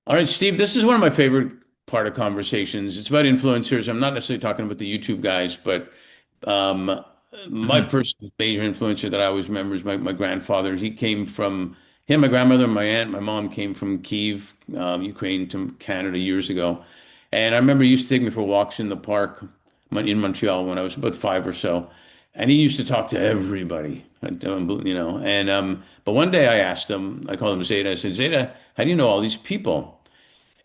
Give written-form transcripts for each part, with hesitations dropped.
All right, Steve, this is one of my favorite part of conversations. It's about influencers. I'm not necessarily talking about the YouTube guys, but um, my Mhm. first major influencer that I always remember is my grandfather. He came from him, my grandmother, my aunt, my mom came from Kiev, Ukraine to Canada years ago. And I remember he used to take me for walks in the park in Montreal when I was about five or so. And he used to talk to everybody, but one day I asked him, I called him Zeta. I said, Zeta, how do you know all these people?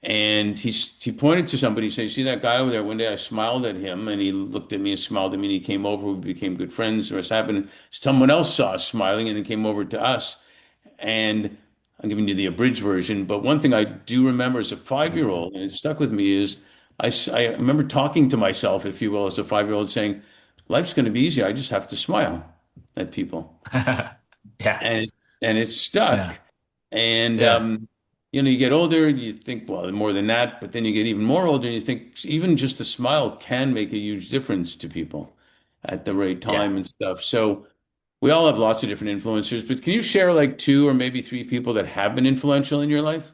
And he pointed to somebody, he said, "See that guy over there?" One day I smiled at him and he looked at me and smiled at me and he came over. We became good friends. The rest happened. Someone else saw us smiling and then came over to us. And I'm giving you the abridged version. But one thing I do remember as a 5-year-old, and it stuck with me, is I remember talking to myself, if you will, as a 5-year-old saying, life's going to be easy. I just have to smile at people. Yeah. And it Yeah. stuck. And Yeah. you get older and you think, well, more than that, but then you get even more older and you think even just a smile can make a huge difference to people at the right Yeah. time and stuff. So we all have lots of different influencers, but can you share like two or maybe three people that have been influential in your life?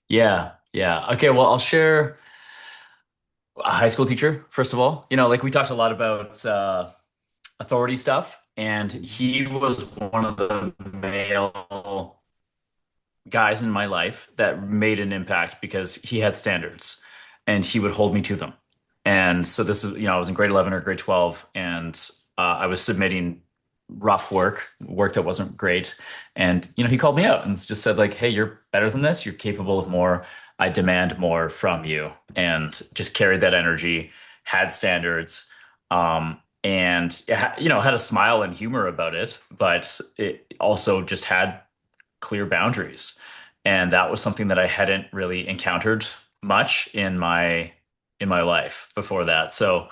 Yeah. Yeah. Okay. Well, I'll share a high school teacher, first of all. Like we talked a lot about authority stuff, and he was one of the male guys in my life that made an impact because he had standards and he would hold me to them. And so this is, I was in grade 11 or grade 12, and I was submitting rough work that wasn't great. And, he called me out and just said, like, hey, you're better than this. You're capable of more. I demand more from you. And just carried that energy, had standards, and, had a smile and humor about it, but it also just had clear boundaries. And that was something that I hadn't really encountered much in my life before that. So,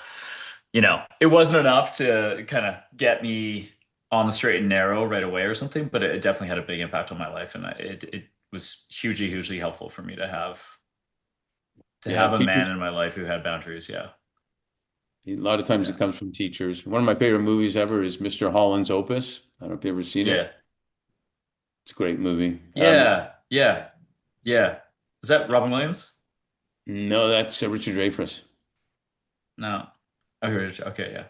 it wasn't enough to kind of get me on the straight and narrow right away or something, but it definitely had a big impact on my life, and it was hugely, hugely helpful for me to have Yeah, a man teachers. in my life who had boundaries. Yeah. A lot of times it Yeah. comes from teachers. One of my favorite movies ever is Mr. Holland's Opus. I don't know if you've ever seen Yeah. it. It's a great movie. Yeah. Yeah. Yeah. Is that Robin Williams? No, that's Richard Dreyfuss. No. Okay. Okay. Yeah.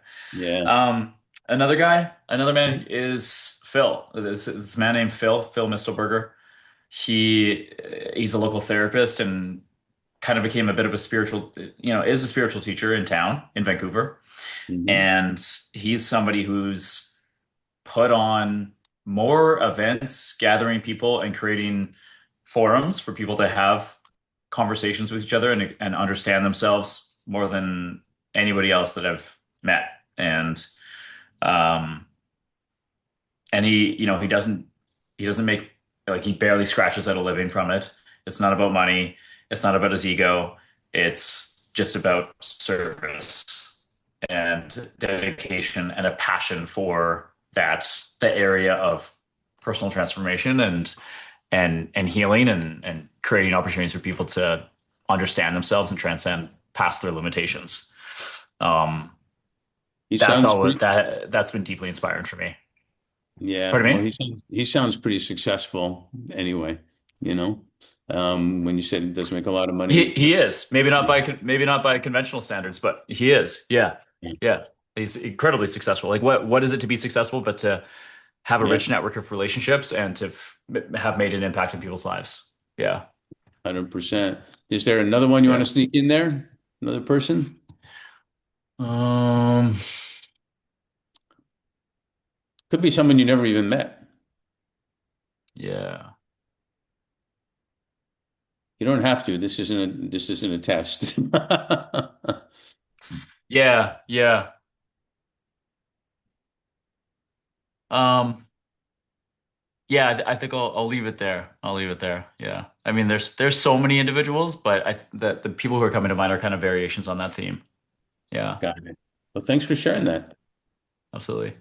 Yeah. Another guy, another man is Phil. This man named Phil Mistelberger. He's a local therapist and kind of became a bit of a spiritual, is a spiritual teacher in town in Vancouver. Hmm. And he's somebody who's put on more events, gathering people and creating forums for people to have conversations with each other and understand themselves more than anybody else that I've met. Um, and he doesn't make, like, he barely scratches out a living from it. It's not about money. It's not about his ego. It's just about service and dedication and a passion for the area of personal transformation and healing and creating opportunities for people to understand themselves and transcend past their limitations. Um, He that's sounds all pretty, that's been deeply inspiring for me. yeah, Pardon well, me? he sounds pretty successful anyway, you know. When you said he doesn't make a lot of He money. he is maybe not by conventional standards, but he is. Yeah, Yeah. yeah. He's incredibly successful. Like, what is it to be successful, but to have a Yeah, rich network of relationships and to have made an impact in people's lives. Yeah, 100%. Is there another one you want to yeah. sneak in there? Another person? Um, Could be someone you never even met. yeah, You don't have to. This isn't a test. yeah, yeah. Um, yeah. I think I'll leave it there. I'll leave it there. Yeah. I mean, there's so many individuals, but the people who are coming to mind are kind of variations on that theme. Yeah, Got it. Well, thanks for sharing yeah. that. Absolutely.